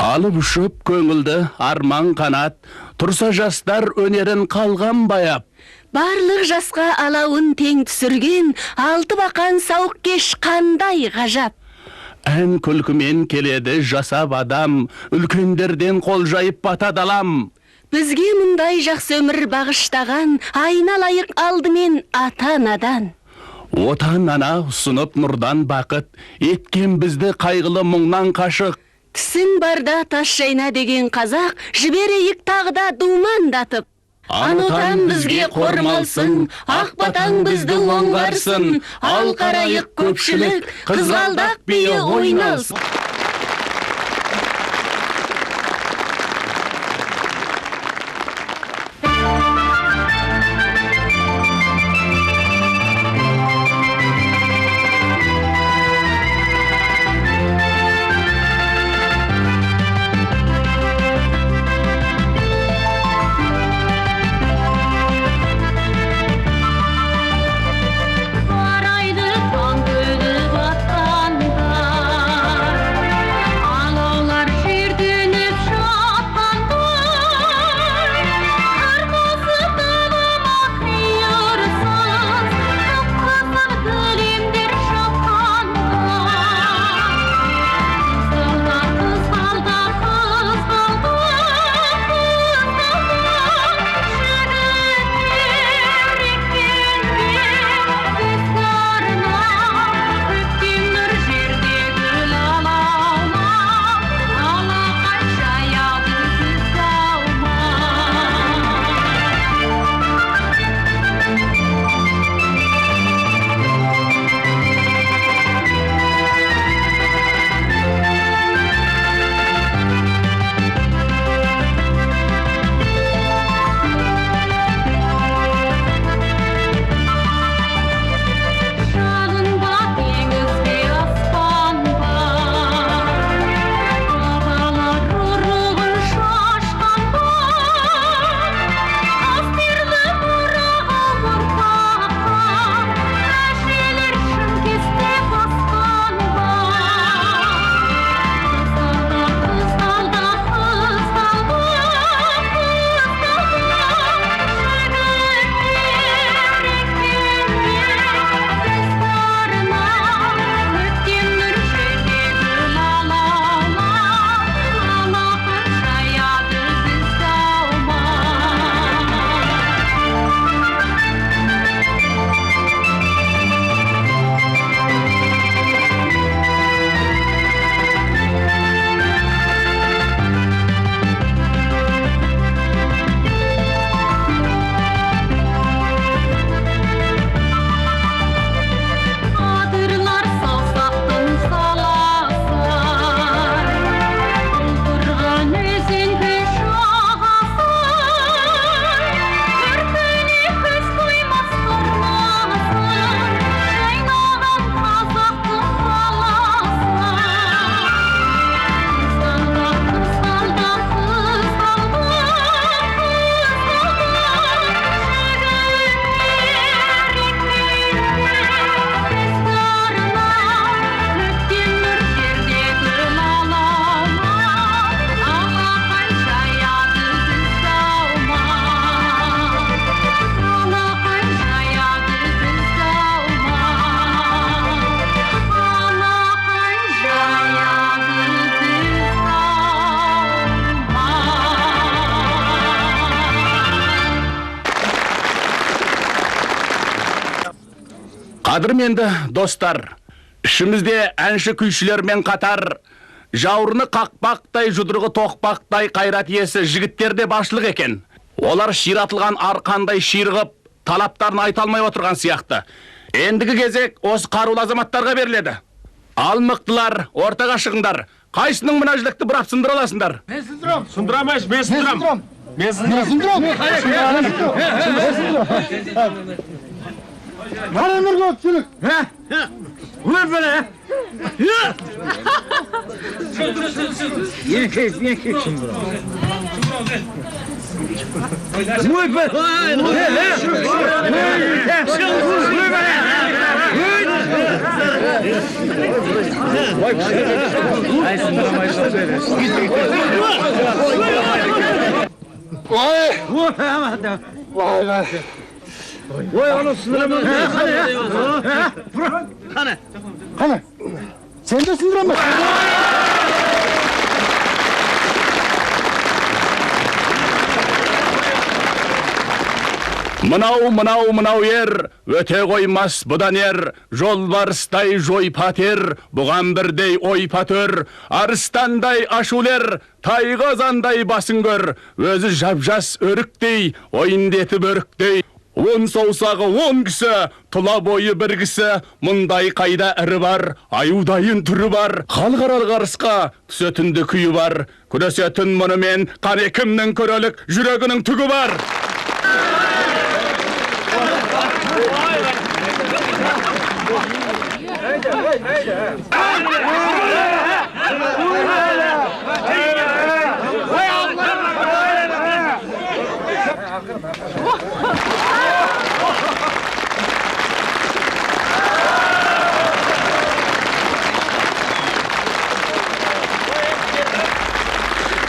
Алып ұшып көңілді арман қанат, тұрса жастар өнерін қалған баяп. Барлық жасқа алауын тең түсірген, алты бақан сауық кеш қандай ғажап. Ән күлкімен келеді жасап адам, үлкендерден қол жайып бата далам. Бізге мұндай жақсы өмір бағыштаған, айналайық алдымен ата-анадан. Отан-ана ұсынып нұрдан бақыт, еткен бізді қайғылы мұңнан қашық. Тісің барда тас шайна деген қазақ, жіберейік тағда думандатып. Анотан бізге қормалсын, ақ батаң бізді оңғарсын, ал қарайық көпшілік, қызғалдақ биі ойналсын. Қадірменді достар, ішімізде әнші күйшілермен қатар жаурыны қақпақтай, жұдырығы тоқпақтай қайрат иесі жігіттерде баршылық екен. Олар ширатылған арқандай ширғып, талаптарын айта алмай отырған сияқты. Ендігі кезек осы қарулы азаматтарға беріледі. Ал мықтылар, ортаға шығыңдар. Қайсының мына жілікті бұрап сындыра аласыңдар? Мен сындырам. Сындырамаш, мен сындырам. Мен сындырам. Бара өмір көпшілік. Өр бәлі. Ең сындырам. Ой бәлі. Qani? Sen de sindiramaz. Мынау ер, өте қоймас бұдан ер, жолбарыстай жой патер, бұған бірдей ой патөр, арыстандай ашулер, тайғазандай басын көр, өзі жап-жас өріктей, ойындетіп өріктей. 10 саусағы 10 кісі, тұла бойы бір кісі, мұндай қайда ірі бар, аюдайын түрі бар, халықаралық арысқа түсетінді күйі бар, күресетін мұнымен қане кімнің көрелік жүрегінің түгі бар.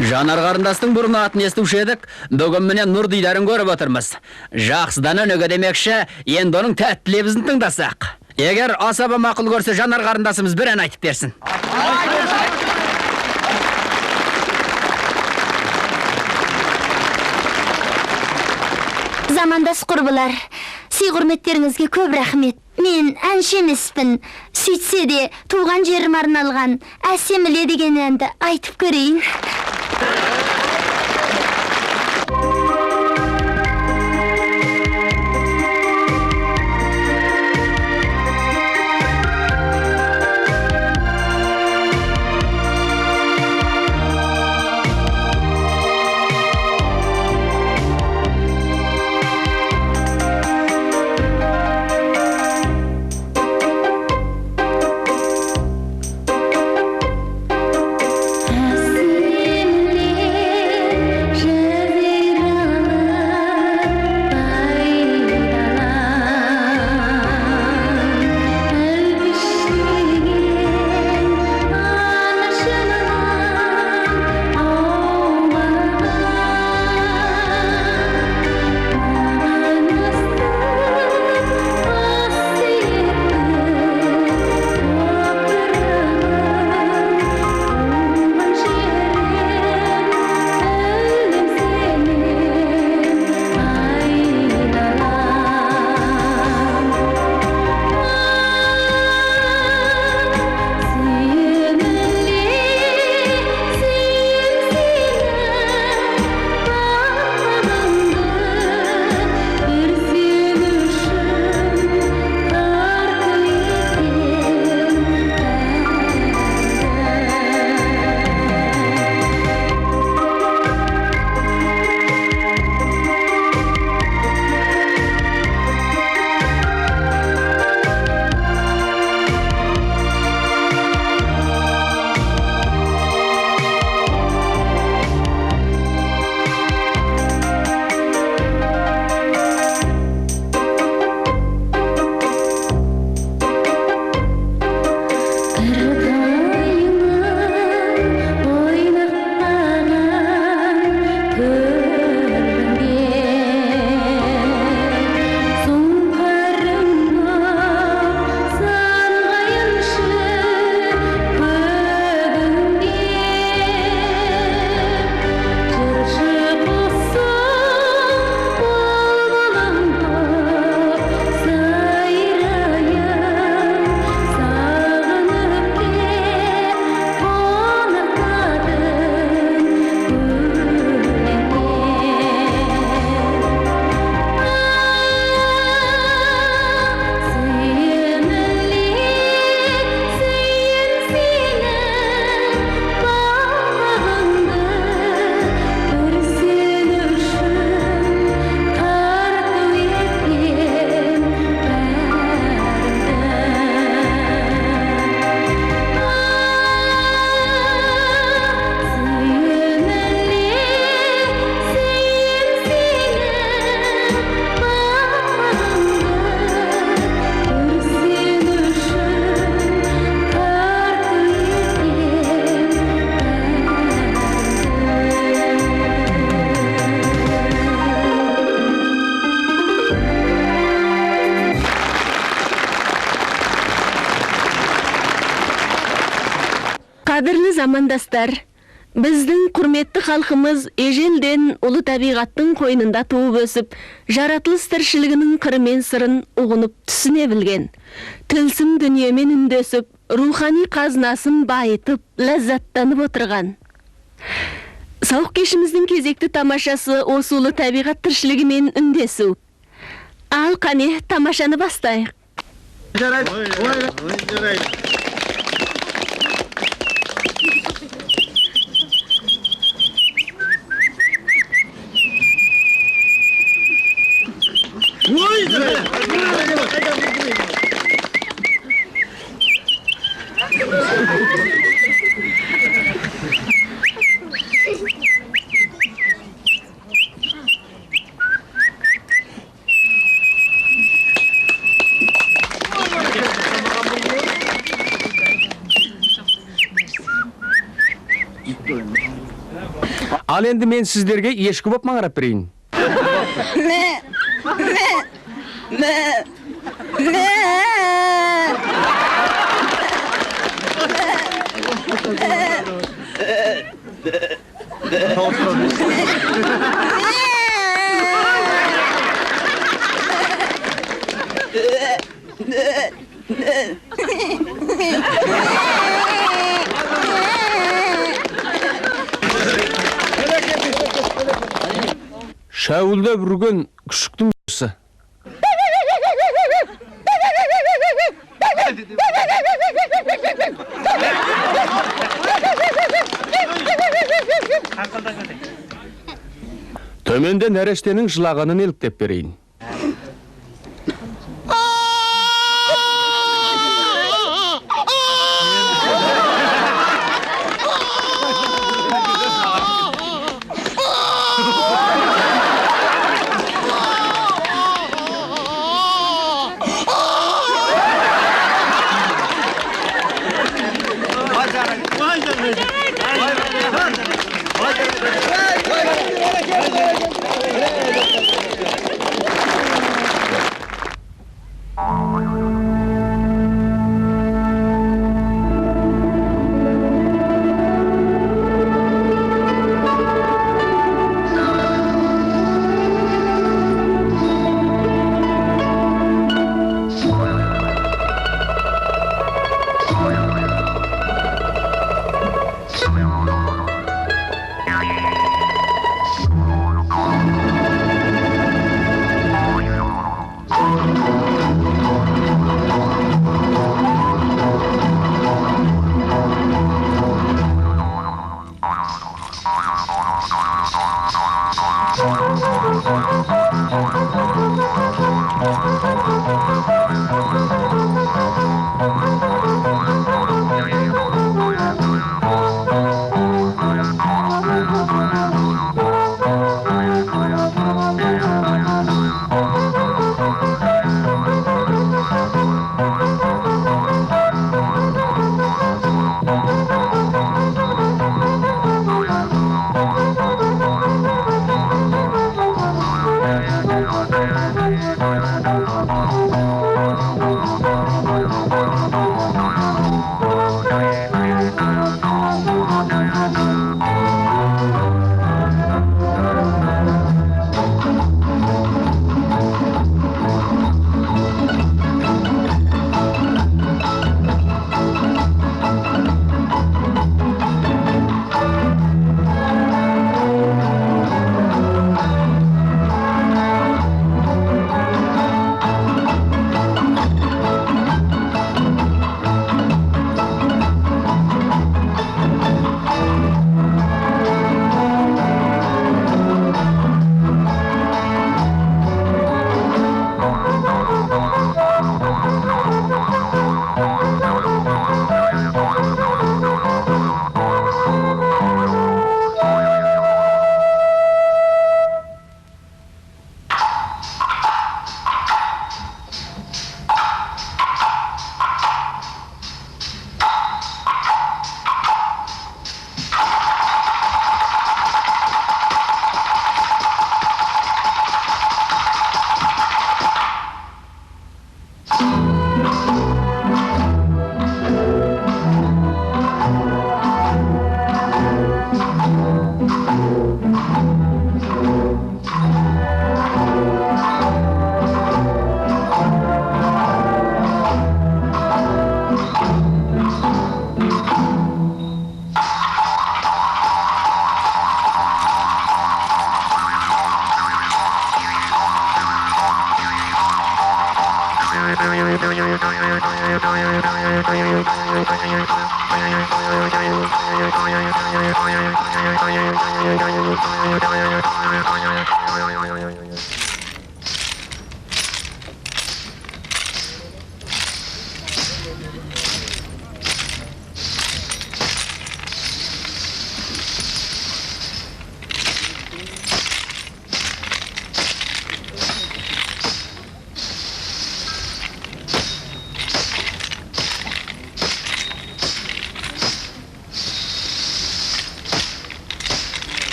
Жанар қарындастың бұрын атын естуші едік, бүгін міне нұр дидарын көріп отырмыз. Жақсыдан өнеге демекші, енді оның тәтті лебізін тыңдасақ. Егер асаба мақұл көрсе, Жанар қарындасымыз бір ән айтып берсін. Замандас құрбылар, сый құрметтеріңізге көп рахмет. Мен әнші емеспін. Сөйтсе де туған жерім арналған әсеміле деген әнді айтып көрейін. Әсеміле Кадірлі замандастар, біздің құрметті халқымыз ежелден ұлы табиғаттың қойнында туып өсіп, жаратылыс тіршілігінің қыры мен сырын ұғынып түсіне білген. Тілсім дүниемен үндесіп, рухани қазынасын байытып, ләззаттанып отырған. Сауық кешіміздің кезекті тамашасы осы ұлы табиғат тіршілігімен үндесу. Ал қане тамашаны бастайық. Ал енді мен сіздерге ешкі боп маңырап берейін. Шәуілдеп үрген күшіктің сы. Төменде нәрестенің жылағанын еліктеп берейін.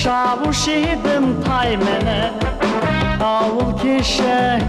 Şavuşidim taymene, avul kişe